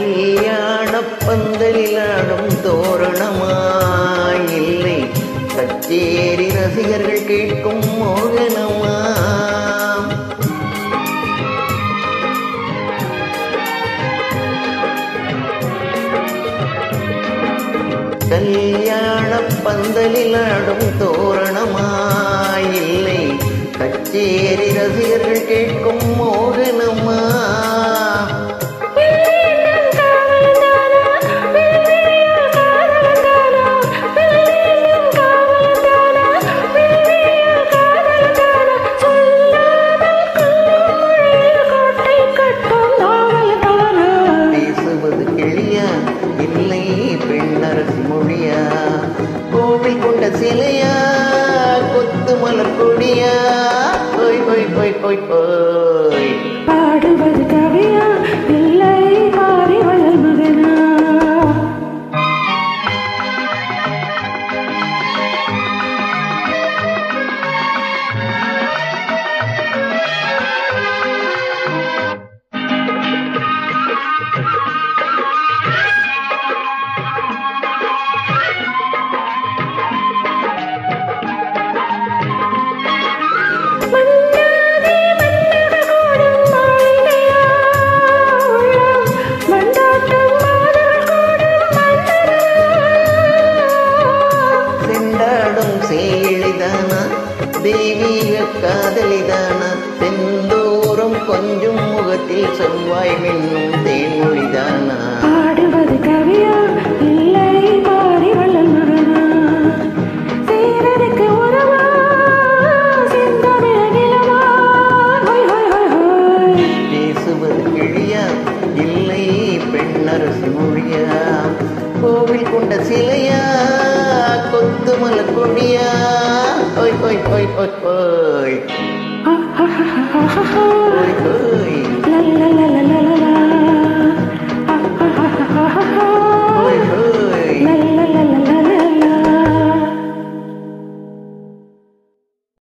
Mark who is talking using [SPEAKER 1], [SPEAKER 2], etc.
[SPEAKER 1] கல்யாண பந்தலில் ஆடும் தோரணமாயில்லை, கச்சேரி ரசிகர்கள் கேட்கும் மோகனமா. கல்யாண பந்தலில் ஆடும் தோரணமாயில்லை, கச்சேரி ரசிகர்கள் கேட்கும் மோகனமா. பேசுவது கிளியா இல்லை பெண்ணரசி மொழியா, கோவில் கொண்ட சிலையா கொத்து மலர் கொடியா, போய் போய் போய் போய் போய்
[SPEAKER 2] பாடுவது கவியா இல்லை மாறி வளர் மகனா.
[SPEAKER 1] தெய்வீக காதலிதானா, செந்தூரம் கொஞ்சம் முகத்தில் செவ்வாய் மின்னும் தேன்மொழிதானா.
[SPEAKER 2] பாடுவது கவியா இல்லை மாறி வளர் மகனா. சேரனுக்கு உறவா செந்தமிழ நிலவா, ஹோய் ஹோய் ஹோய் ஹோய்.
[SPEAKER 1] பேசுவது கிளியா இல்லை பெண்ணரசி மொழியா, கோவில் கொண்ட சிலையா கொத்து மலர் கொடியா, போய் போய் போய் போய் போய் போய்.